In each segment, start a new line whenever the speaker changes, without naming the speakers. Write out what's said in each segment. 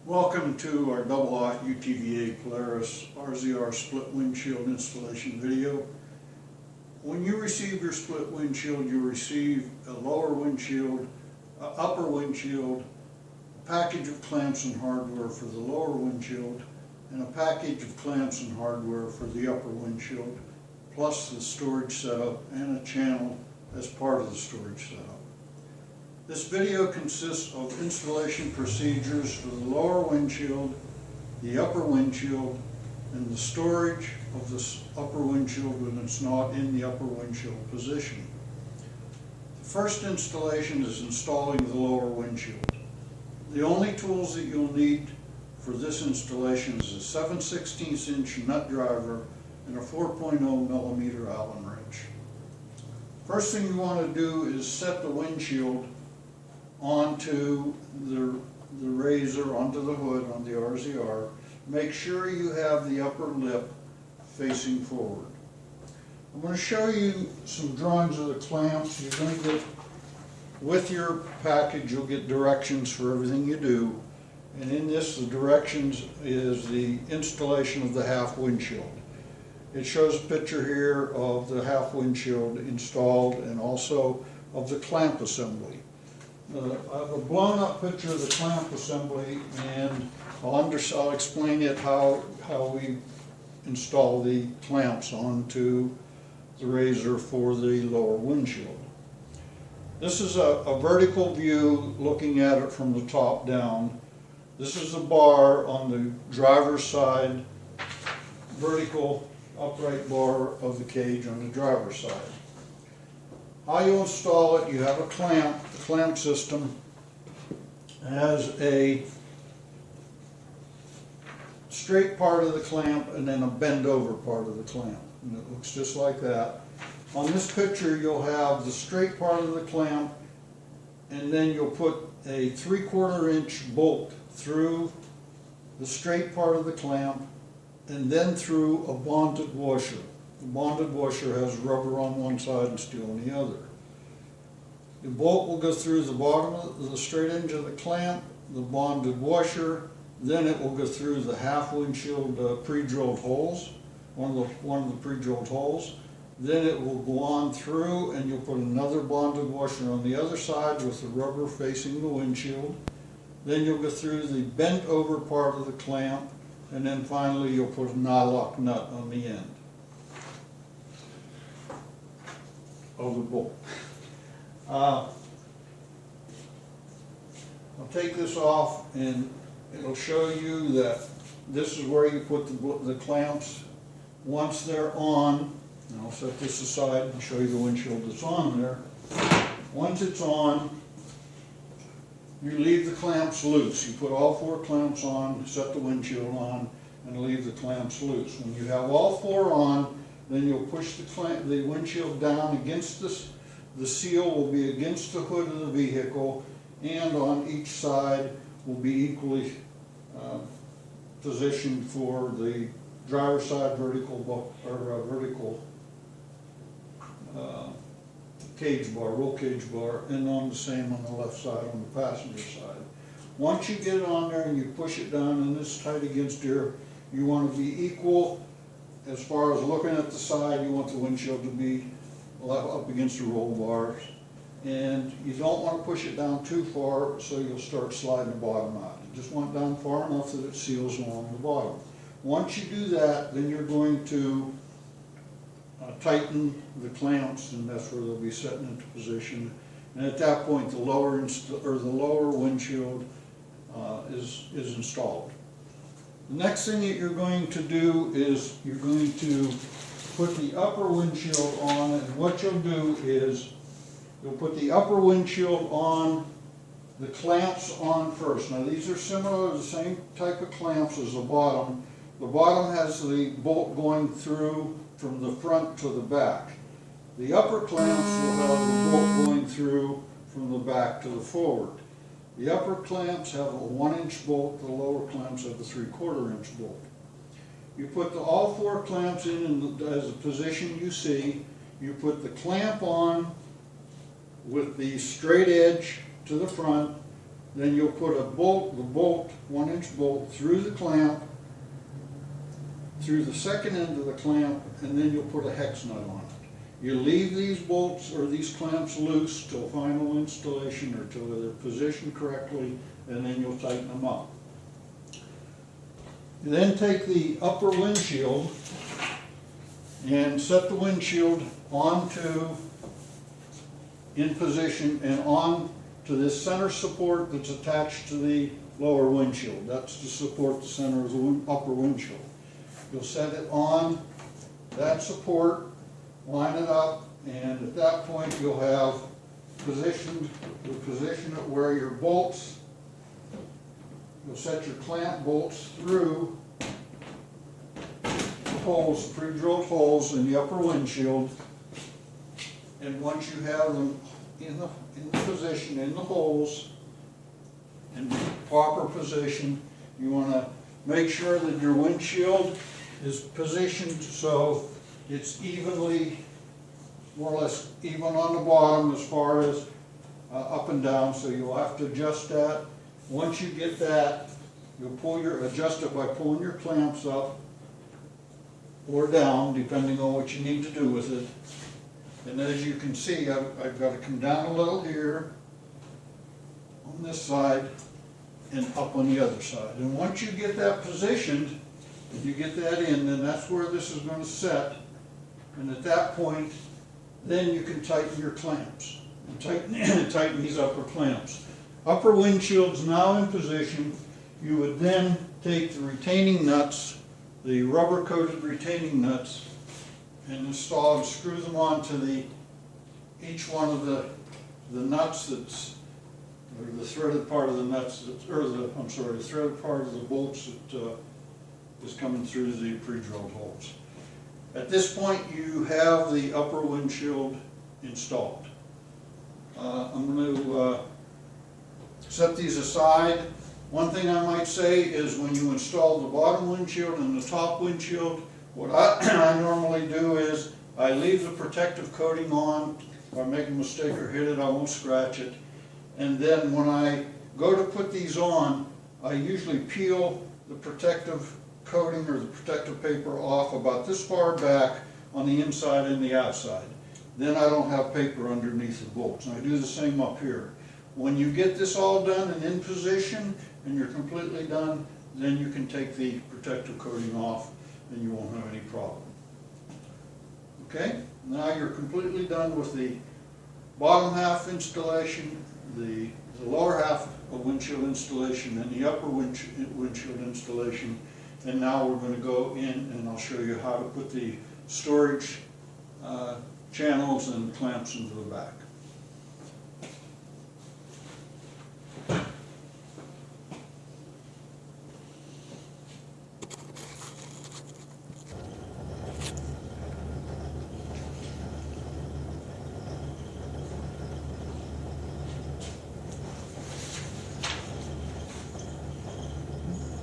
Welcome to our double-aught UTVA Polaris RZR split windshield installation video. When you receive your split windshield, you receive a lower windshield, upper windshield, a package of clamps and hardware for the lower windshield, and a package of clamps and hardware for the upper windshield, plus the storage setup and a channel as part of the storage setup. This video consists of installation procedures for the lower windshield, the upper windshield, and the storage of this upper windshield when it's not in the upper windshield position. The first installation is installing the lower windshield. The only tools that you'll need for this installation is a 7/16 inch nut driver and a 4.0 millimeter Allen wrench. First thing you want to do is set the windshield onto the razor, onto the hood on the RZR. Make sure you have the upper lip facing forward. I'm going to show you some drawings of the clamps. You're going to get, with your package, you'll get directions for everything you do. And in this, the directions is the installation of the half windshield. It shows a picture here of the half windshield installed and also of the clamp assembly. I have a blown up picture of the clamp assembly, and I'll explain it how we install the clamps onto the razor for the lower windshield. This is a vertical view looking at it from the top down. This is the bar on the driver's side, vertical upright bar of the cage on the driver's side. How you install it, you have a clamp. The clamp system has a straight part of the clamp and then a bend over part of the clamp. And it looks just like that. On this picture you'll have the straight part of the clamp, and then you'll put a 3/4 inch bolt through the straight part of the clamp and then through a bonded washer. The bonded washer has rubber on one side and steel on the other. The bolt will go through the bottom of the straight edge of the clamp, the bonded washer, then it will go through the half windshield pre-drilled holes, one of the pre-drilled holes. Then it will go on through, and you'll put another bonded washer on the other side with the rubber facing the windshield. Then you'll go through the bent over part of the clamp, and then finally you'll put a nylock nut on the end of the bolt. I'll take this off and it'll show you that this is where you put the clamps once they're on. And I'll set this aside and show you the windshield that's on there. Once it's on, you leave the clamps loose. You put all 4 clamps on, set the windshield on, and leave the clamps loose. When you have all 4 on, then you'll push the windshield down against this. The seal will be against the hood of the vehicle, and on each side will be equally positioned for the driver's side vertical cage bar, roll cage bar, and on the same on the left side on the passenger side. Once you get it on there and you push it down and it's tight against here, you want to be equal. As far as looking at the side, you want the windshield to be up against the roll bars, and you don't want to push it down too far so you'll start sliding the bottom out. You just want it down far enough that it seals along the bottom. Once you do that, then you're going to tighten the clamps, and that's where they'll be setting into position. And at that point, the lower windshield is installed. The next thing that you're going to do is you're going to put the upper windshield on, and what you'll do is you'll put the upper windshield on, the clamps on first. Now these are similar to the same type of clamps as the bottom. The bottom has the bolt going through from the front to the back. The upper clamps will have the bolt going through from the back to the forward. The upper clamps have a 1-inch bolt, the lower clamps have a 3/4 inch bolt. You put all 4 clamps in as a position you see. You put the clamp on with the straight edge to the front, then you'll put a bolt, 1-inch bolt through the clamp, through the second end of the clamp, and then you'll put a hex nut on it. You leave these bolts or these clamps loose till final installation or till they're positioned correctly, and then you'll tighten them up. You then take the upper windshield and set the windshield onto, in position, and on to this center support that's attached to the lower windshield. That's to support the center of the upper windshield. You'll set it on that support, line it up, and at that point you'll have position it where your bolts, you'll set your clamp bolts through the holes, pre-drilled holes in the upper windshield, and once you have them in the position, in the holes, in proper position, you want to make sure that your windshield is positioned so it's evenly, more or less even on the bottom as far as up and down, so you'll have to adjust that. Once you get that, you'll adjust it by pulling your clamps up or down, depending on what you need to do with it. And as you can see, I've got to come down a little here on this side and up on the other side. And once you get that positioned, if you get that in, then that's where this is going to set. And at that point, then you can tighten your clamps and tighten these upper clamps. Upper windshield's now in position. You would then take the retaining nuts, the rubber-coated retaining nuts, and install and screw them onto each one of the nuts or the threaded part of the nuts, the threaded part of the bolts that is coming through the pre-drilled holes. At this point, you have the upper windshield installed. I'm going to set these aside. One thing I might say is when you install the bottom windshield and the top windshield, what I normally do is I leave the protective coating on. If I make a mistake or hit it, I won't scratch it. And then when I go to put these on, I usually peel the protective coating or the protective paper off about this far back on the inside and the outside. Then I don't have paper underneath the bolts. And I do the same up here. When you get this all done and in position and you're completely done, then you can take the protective coating off and you won't have any problem. Okay, now you're completely done with the bottom half installation, the lower half of windshield installation, and the upper windshield installation. And now we're going to go in and I'll show you how to put the storage channels and clamps into the back.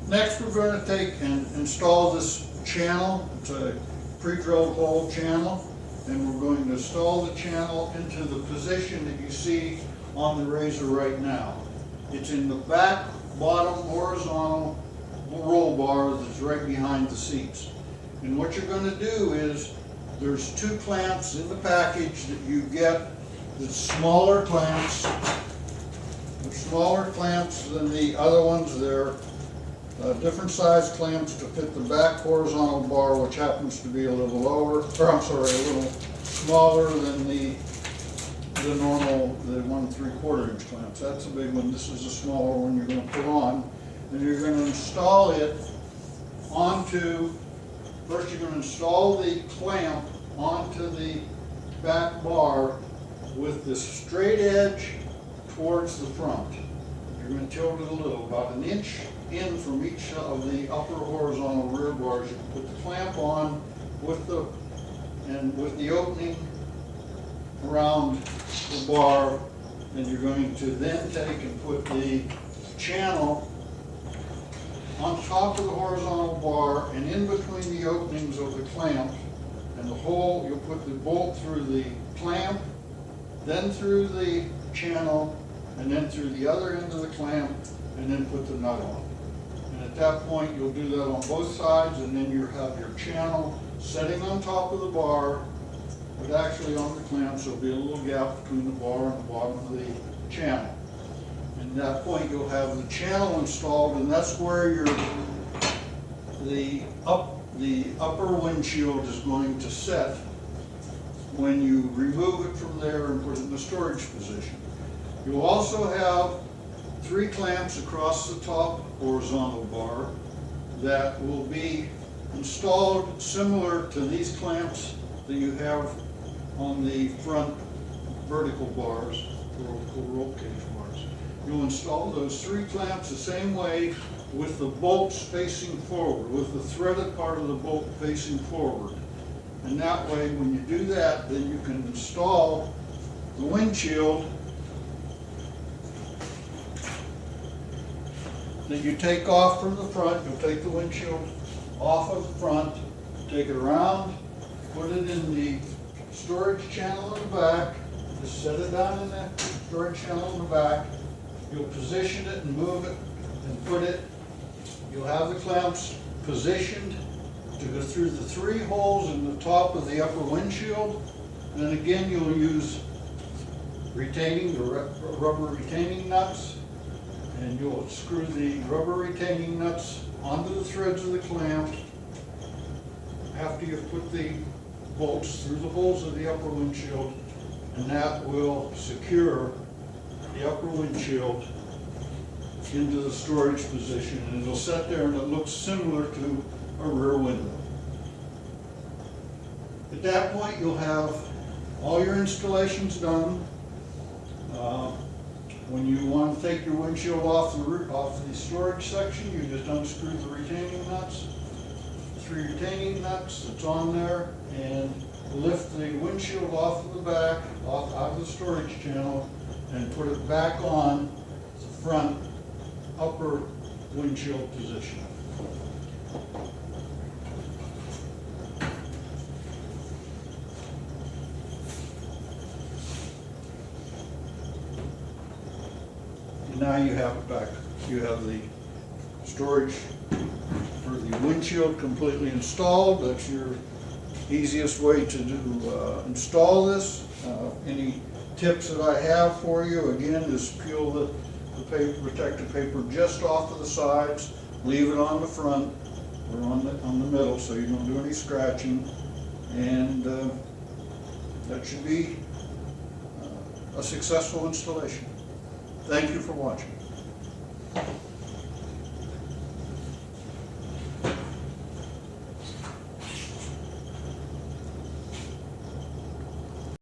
Next, we're going to take and install this channel. It's a pre-drilled hole channel, and we're going to install the channel into the position that you see on the razor right now. It's in the back bottom horizontal roll bar that's right behind the seats. And what you're going to do is there's 2 clamps in the package that you get that's smaller clamps. They're smaller clamps than the other ones. They're different size clamps to fit the back horizontal bar, which happens to be a little lower, or I'm sorry, a little smaller than the normal, the 1 3/4 inch clamps. That's a big one. This is a smaller one you're going to put on. And you're going to install it onto, first you're going to install the clamp onto the back bar with the straight edge towards the front. You're going to tilt it a little, about 1 inch in from each of the upper horizontal rear bars. You can put the clamp on with the opening around the bar, and you're going to then take and put the channel on top of the horizontal bar and in between the openings of the clamp and the hole. You'll put the bolt through the clamp, then through the channel, and then through the other end of the clamp, and then put the nut on. And at that point, you'll do that on both sides, and then you have your channel setting on top of the bar, but actually on the clamps there'll be a little gap between the bar and the bottom of the channel. And at that point, you'll have the channel installed, and that's where the upper windshield is going to set when you remove it from there and put it in the storage position. You'll also have 3 clamps across the top horizontal bar that will be installed similar to these clamps that you have on the front vertical bars, vertical roll cage bars. You'll install those 3 clamps the same way, with the bolts facing forward, with the threaded part of the bolt facing forward. And that way, when you do that, then you can install the windshield that you take off from the front. You'll take the windshield off of the front, take it around, put it in the storage channel in the back, just set it down in the storage channel in the back. You'll position it and move it and put it. You'll have the clamps positioned to go through the 3 holes in the top of the upper windshield. And again, you'll use rubber retaining nuts, and you'll screw the rubber retaining nuts onto the threads of the clamp after you've put the bolts through the holes of the upper windshield, and that will secure the upper windshield into the storage position, and it'll sit there and it looks similar to a rear window. At that point, you'll have all your installations done. When you want to take your windshield off the storage section, you just unscrew the retaining nuts, 3 retaining nuts that's on there, and lift the windshield off of the back, out of the storage channel, and put it back on the front upper windshield position. And now you have it back. You have the storage for the windshield completely installed. That's your easiest way to install this. Any tips that I have for you, again, is peel the protective paper just off of the sides, leave it on the front or on the middle so you don't do any scratching, and that should be a successful installation. Thank you for watching.